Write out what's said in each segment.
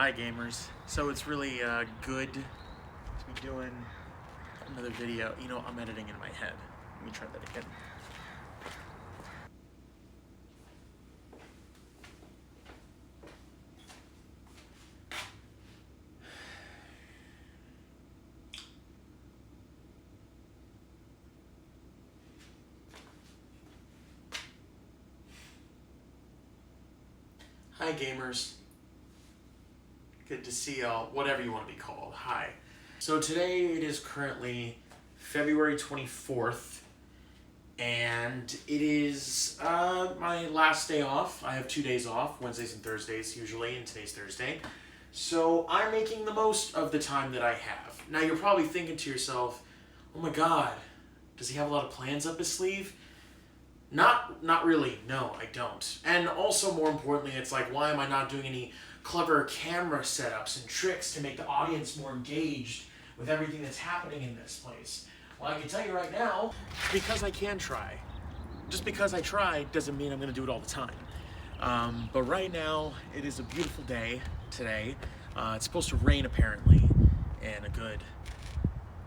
Hi gamers. So it's really good to be doing another video. You know, I'm editing in my head. Let me try that again. Hi gamers. Good to see y'all, whatever you want to be called. Hi. So today it is currently February 24th, and it is my last day off. I have 2 days off, Wednesdays and Thursdays usually, and today's Thursday. So I'm making the most of the time that I have. Now you're probably thinking to yourself, oh my god, does he have a lot of plans up his sleeve? Not really, no, I don't. And also, more importantly, it's like, why am I not doing any clever camera setups and tricks to make the audience more engaged with everything that's happening in this place? Well, I can tell you right now, because I can try. Just because I try doesn't mean I'm going to do it all the time. But right now, it is a beautiful day today. It's supposed to rain, apparently, and a good...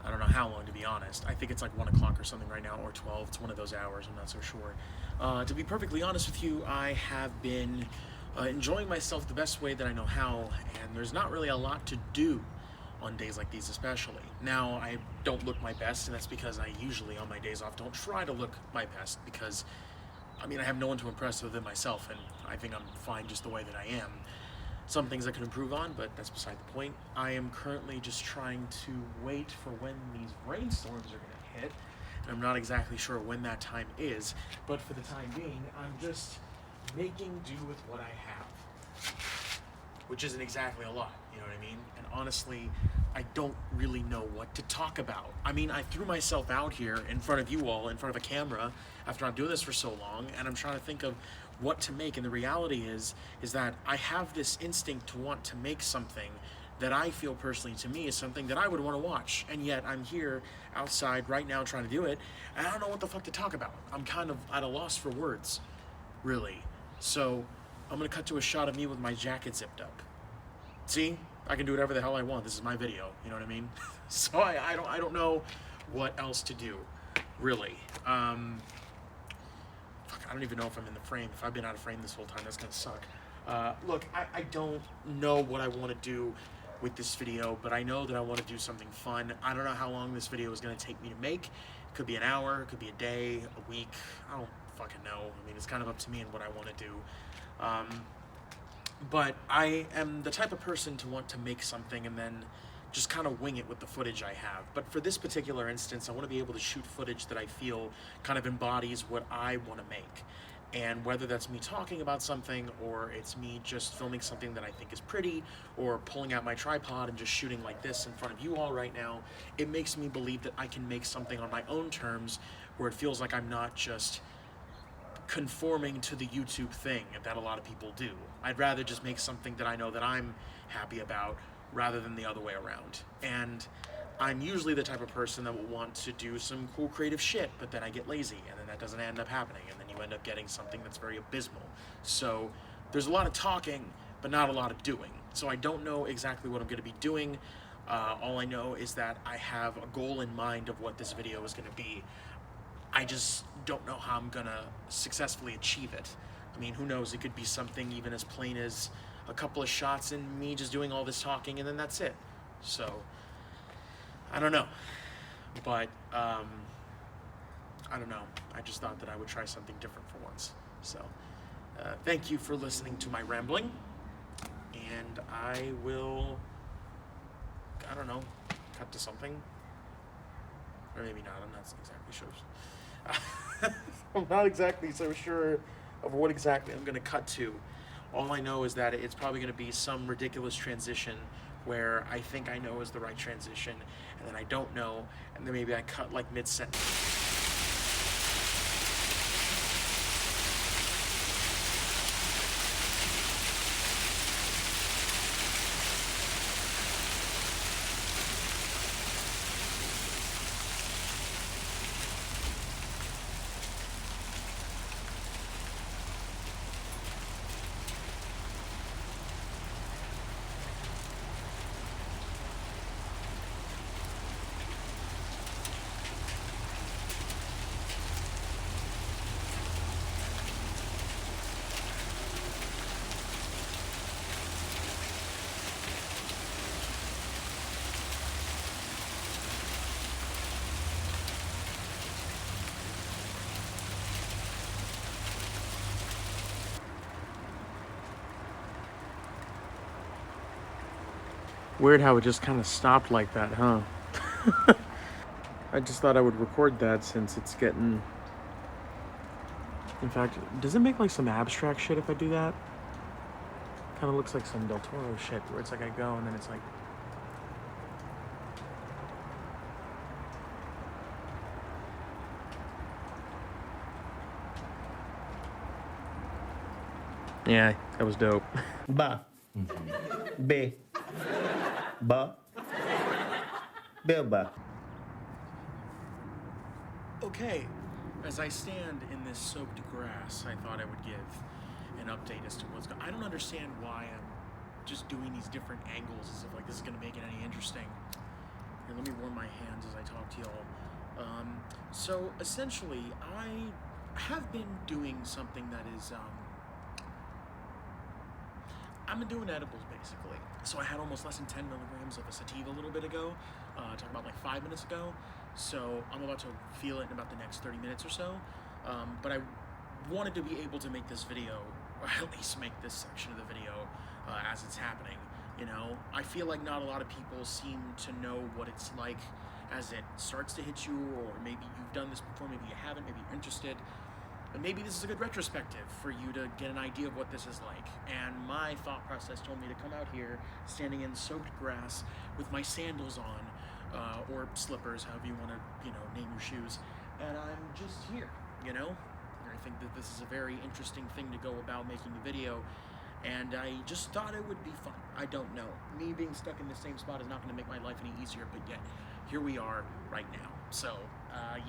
I don't know how long, to be honest. I think it's like 1 o'clock or something right now, or 12. It's one of those hours, I'm not so sure. To be perfectly honest with you, I have been enjoying myself the best way that I know how, and there's not really a lot to do on days like these especially. Now, I don't look my best, and that's because I usually, on my days off, don't try to look my best, because, I mean, I have no one to impress other than myself, and I think I'm fine just the way that I am. Some things I could improve on, but that's beside the point. I am currently just trying to wait for when these rainstorms are going to hit. And I'm not exactly sure when that time is, but for the time being, I'm just making do with what I have. Which isn't exactly a lot, you know what I mean? And honestly, I don't really know what to talk about. I mean, I threw myself out here in front of you all, in front of a camera, after I'm doing this for so long, and I'm trying to think of what to make. And the reality is that I have this instinct to want to make something that I feel personally, to me, is something that I would want to watch. And yet I'm here outside right now trying to do it, and I don't know what the fuck to talk about. I'm kind of at a loss for words, really. So I'm gonna cut to a shot of me with my jacket zipped up. See? I can do whatever the hell I want. This is my video, you know what I mean? So I don't know what else to do, really. Fuck, I don't even know if I'm in the frame. If I've been out of frame this whole time, that's gonna suck. Look, I don't know what I want to do with this video, but I know that I want to do something fun. I don't know how long this video is gonna take me to make. It could be an hour, it could be a day, a week. I don't fucking know. I mean, it's kind of up to me and what I want to do. But I am the type of person to want to make something and then just kind of wing it with the footage I have. But for this particular instance, I want to be able to shoot footage that I feel kind of embodies what I want to make. And whether that's me talking about something, or it's me just filming something that I think is pretty, or pulling out my tripod and just shooting like this in front of you all right now, it makes me believe that I can make something on my own terms where it feels like I'm not just conforming to the YouTube thing that a lot of people do. I'd rather just make something that I know that I'm happy about rather than the other way around. And I'm usually the type of person that will want to do some cool creative shit, but then I get lazy and then that doesn't end up happening, and then you end up getting something that's very abysmal. So there's a lot of talking, but not a lot of doing. So I don't know exactly what I'm going to be doing. All I know is that I have a goal in mind of what this video is going to be. I just don't know how I'm gonna successfully achieve it. I mean, who knows? It could be something even as plain as a couple of shots and me just doing all this talking, and then that's it. So, I don't know. But, I don't know. I just thought that I would try something different for once. So, thank you for listening to my rambling. And I will, I don't know, cut to something. Or maybe not, I'm not exactly sure. I'm not exactly so sure of what exactly I'm going to cut to. All I know is that it's probably going to be some ridiculous transition where I think I know is the right transition, and then I don't know, and then maybe I cut like mid-sentence. Weird how it just kind of stopped like that, huh? I just thought I would record that since it's getting... In fact, does it make like some abstract shit if I do that? Kind of looks like some Del Toro shit where it's like I go and then it's like... Yeah, that was dope. Ba. B. Ba. Bilba. Okay, as I stand in this soaked grass, I thought I would give an update as to what's going on. I don't understand why I'm just doing these different angles as if like this is going to make it any interesting. Here, let me warm my hands as I talk to y'all. So essentially, I have been doing something that is, I've been doing edibles basically. So I had almost less than 10 milligrams of a sativa a little bit ago, talking about like 5 minutes ago. So I'm about to feel it in about the next 30 minutes or so. But I wanted to be able to make this video, or at least make this section of the video as it's happening. You know, I feel like not a lot of people seem to know what it's like as it starts to hit you, or maybe you've done this before, maybe you haven't, maybe you're interested. And maybe this is a good retrospective for you to get an idea of what this is like. And my thought process told me to come out here, standing in soaked grass with my sandals on, or slippers, however you want to, you know, name your shoes. And I'm just here, you know? And I think that this is a very interesting thing to go about making a video. And I just thought it would be fun. I don't know. Me being stuck in the same spot is not going to make my life any easier, but yet, here we are right now. So,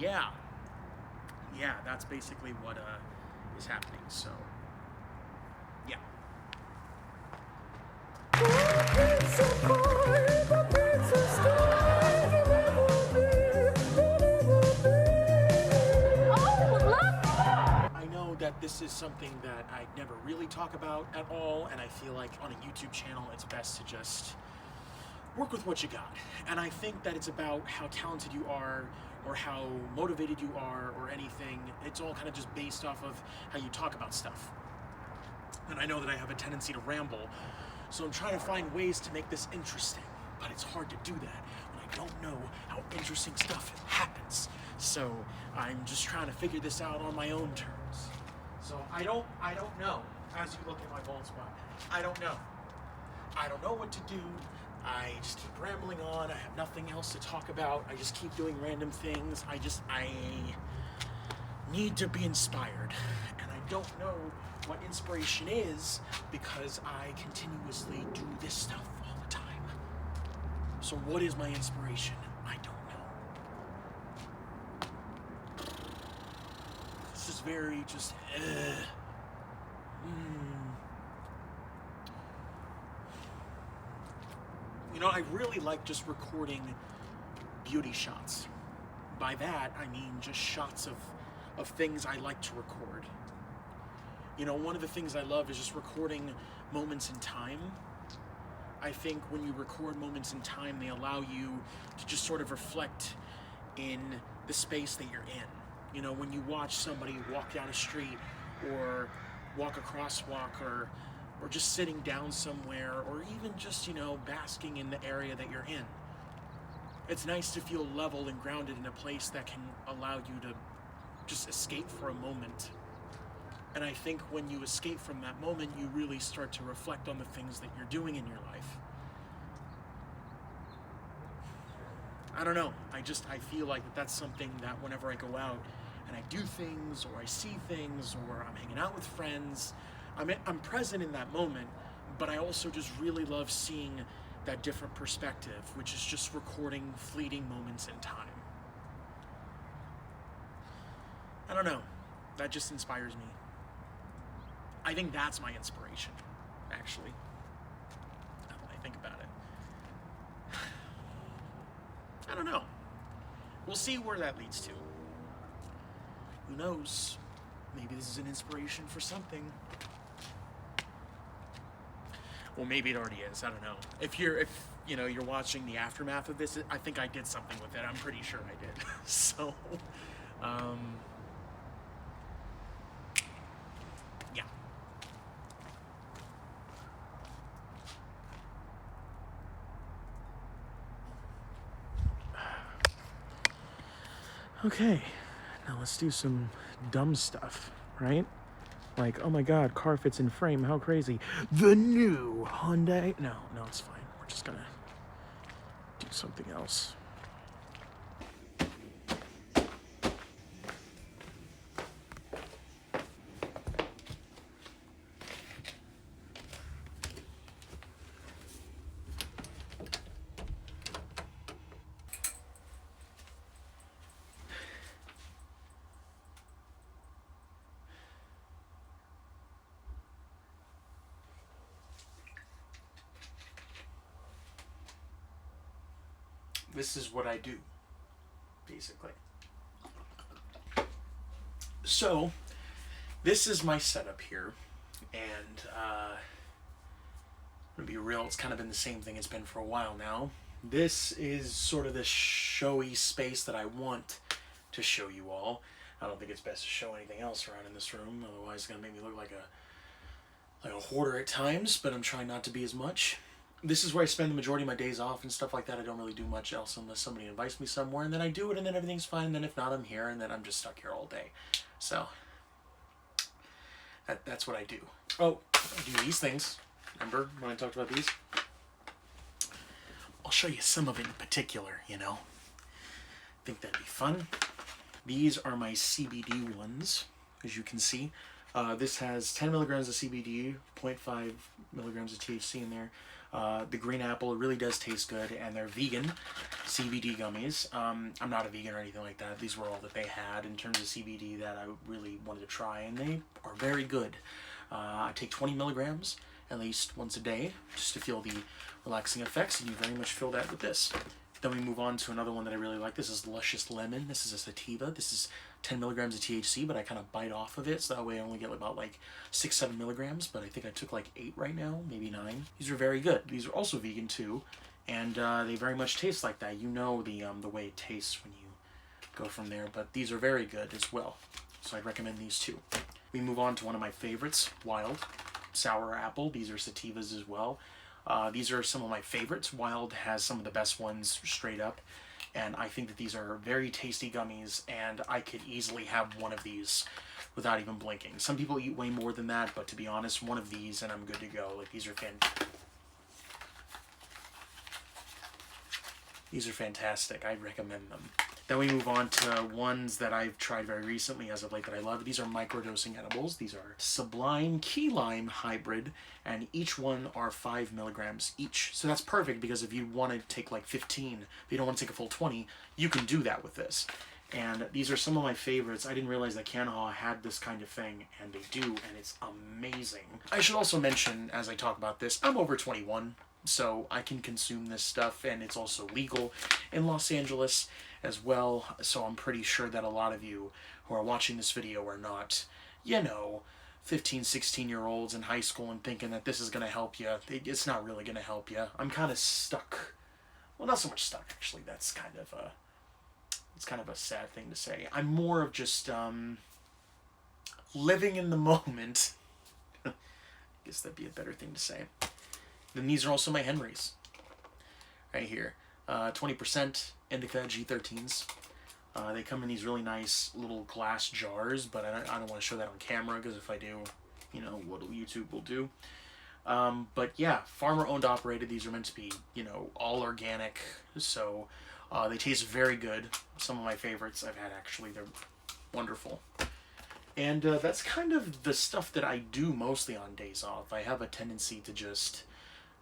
yeah, that's basically what is happening. So, yeah. I know that this is something that I never really talk about at all, and I feel like on a YouTube channel, it's best to just work with what you got. And I think that it's about how talented you are, or how motivated you are, or anything. It's all kind of just based off of how you talk about stuff. And I know that I have a tendency to ramble, so I'm trying to find ways to make this interesting, but it's hard to do that when I don't know how interesting stuff happens. So I'm just trying to figure this out on my own terms. So I don't know, as you look at my bald spot, I don't know what to do. I just keep rambling on. I have nothing else to talk about. I just keep doing random things. I need to be inspired. And I don't know what inspiration is because I continuously do this stuff all the time. So what is my inspiration? I don't know. It's just very just, You know, I really like just recording beauty shots. By that, I mean just shots of things I like to record. You know, one of the things I love is just recording moments in time. I think when you record moments in time, they allow you to just sort of reflect in the space that you're in. You know, when you watch somebody walk down a street or walk a crosswalk or just sitting down somewhere, or even just, you know, basking in the area that you're in. It's nice to feel level and grounded in a place that can allow you to just escape for a moment. And I think when you escape from that moment, you really start to reflect on the things that you're doing in your life. I don't know, I feel like that's something that whenever I go out and I do things, or I see things, or I'm hanging out with friends, I'm present in that moment, but I also just really love seeing that different perspective, which is just recording fleeting moments in time. I don't know, that just inspires me. I think that's my inspiration, actually, now that I think about it. I don't know. We'll see where that leads to. Who knows? Maybe this is an inspiration for something. Well, maybe it already is. I don't know. If you're watching the aftermath of this, I think I did something with it. I'm pretty sure I did. So, yeah. Okay, now let's do some dumb stuff, right? Like, oh my god, car fits in frame, how crazy. The new Hyundai. No, it's fine. We're just gonna do something else. This is what I do, basically. So, this is my setup here, and I'm gonna be real, it's kind of been the same thing it's been for a while now. This is sort of the showy space that I want to show you all. I don't think it's best to show anything else around in this room, otherwise it's gonna make me look like a hoarder at times, but I'm trying not to be as much. This is where I spend the majority of my days off and stuff like that. I don't really do much else unless somebody invites me somewhere, and then I do it, and then everything's fine, and then if not, I'm here, and then I'm just stuck here all day. So, that's what I do. Oh, I do these things. Remember when I talked about these? I'll show you some of it in particular, you know. I think that'd be fun. These are my CBD ones, as you can see. This has 10 milligrams of CBD, 0.5 milligrams of THC in there. The green apple, it really does taste good, and they're vegan CBD gummies. I'm not a vegan or anything like that. These were all that they had in terms of CBD that I really wanted to try, and they are very good. I take 20 milligrams at least once a day just to feel the relaxing effects, and you very much feel that with this. Then we move on to another one that I really like. This is Luscious Lemon. This is a sativa. This is 10 milligrams of THC, but I kind of bite off of it, so that way I only get about like 6-7 milligrams, but I think I took like 8 right now, maybe 9. These are very good. These are also vegan too, and they very much taste like that. You know the way it tastes when you go from there, but these are very good as well, so I'd recommend these too. We move on to one of my favorites, Wild Sour Apple. These are sativas as well. These are some of my favorites. Wild has some of the best ones straight up, and I think that these are very tasty gummies, and I could easily have one of these without even blinking. Some people eat way more than that, but to be honest, one of these and I'm good to go. Like, these are fantastic. I recommend them. Then we move on to ones that I've tried very recently as of late that I love. These are microdosing edibles. These are Sublime Key Lime Hybrid, and each one are 5 milligrams each. So that's perfect, because if you want to take like 15, but you don't want to take a full 20, you can do that with this. And these are some of my favorites. I didn't realize that Cannahall had this kind of thing, and they do, and it's amazing. I should also mention, as I talk about this, I'm over 21, so I can consume this stuff, and it's also legal in Los Angeles as well, so I'm pretty sure that a lot of you who are watching this video are not, 15, 16-year-olds in high school and thinking that this is going to help you. It's not really going to help you. I'm kind of stuck. Well, not so much stuck, actually. That's kind of a sad thing to say. I'm more of just living in the moment. I guess that'd be a better thing to say. Then these are also my Henrys. Right here. 20% indica G13s. They come in these really nice little glass jars, but I don't want to show that on camera, because if I do, what YouTube will do. But yeah, farmer-owned, operated. These are meant to be, all organic, so they taste very good. Some of my favorites I've had, actually. They're wonderful. And that's kind of the stuff that I do mostly on days off. I have a tendency to just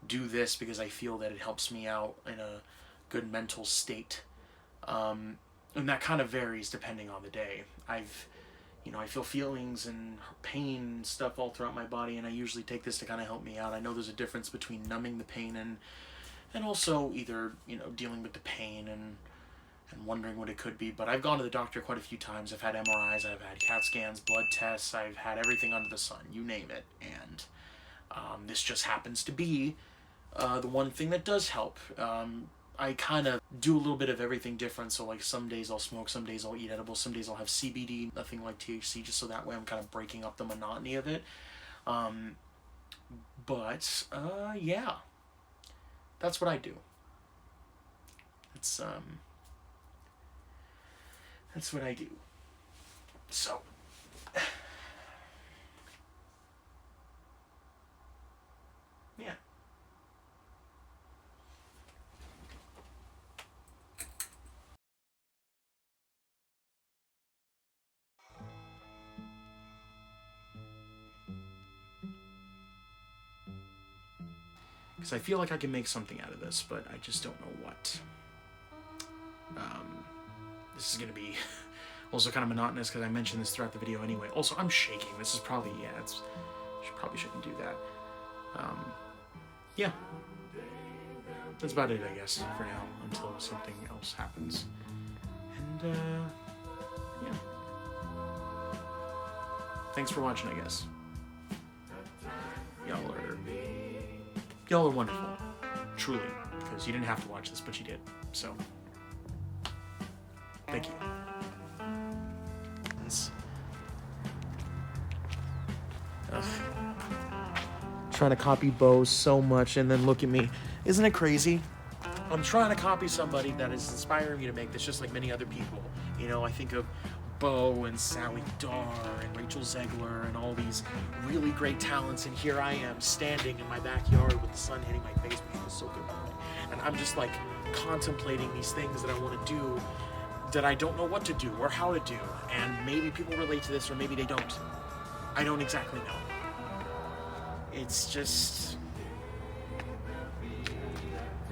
do this because I feel that it helps me out in a good mental state. And that kind of varies depending on the day. I feel feelings and pain and stuff all throughout my body, and I usually take this to kind of help me out. I know there's a difference between numbing the pain and also either, dealing with the pain and wondering what it could be. But I've gone to the doctor quite a few times. I've had MRIs, I've had CAT scans, blood tests, I've had everything under the sun, you name it. And this just happens to be the one thing that does help. I kind of do a little bit of everything different, so like some days I'll smoke, some days I'll eat edibles, some days I'll have CBD, nothing like THC, just so that way I'm kind of breaking up the monotony of it. Yeah, that's what I do. That's what I do. So. Yeah. Because I feel like I can make something out of this, but I just don't know what. This is going to be also kind of monotonous because I mentioned this throughout the video anyway. Also, I'm shaking. This is probably, probably shouldn't do that. Yeah. That's about it, I guess, for now, until something else happens. And, yeah. Thanks for watching, I guess. Y'all are wonderful. Truly. Because you didn't have to watch this, but you did. So, thank you. Ugh. Trying to copy Bo so much, and then look at me. Isn't it crazy? I'm trying to copy somebody that is inspiring me to make this, just like many other people. You know, I think of Bo and Sally Darr and Rachel Zegler and all these really great talents, and here I am standing in my backyard with the sun hitting my face, which feels so good by the way. And I'm just like contemplating these things that I want to do that I don't know what to do or how to do. And maybe people relate to this or maybe they don't. I don't exactly know. It's just,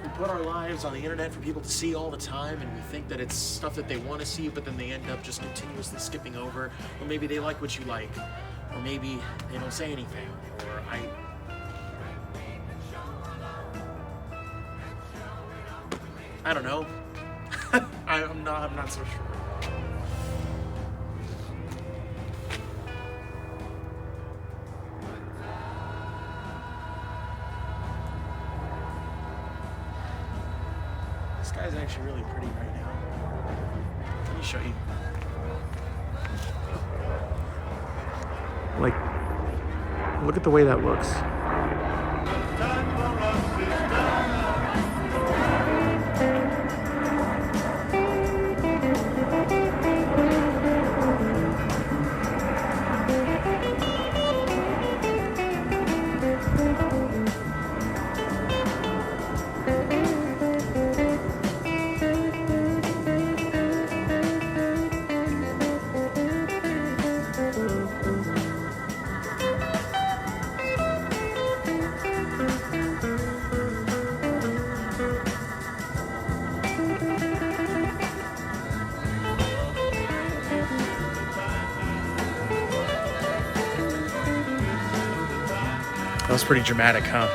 we put our lives on the internet for people to see all the time, and we think that it's stuff that they want to see, but then they end up just continuously skipping over. Or maybe they like what you like, or maybe they don't say anything, or I don't know. I'm not so sure. This guy's actually really pretty right now. Let me show you. Like, look at the way that looks. That was pretty dramatic, huh?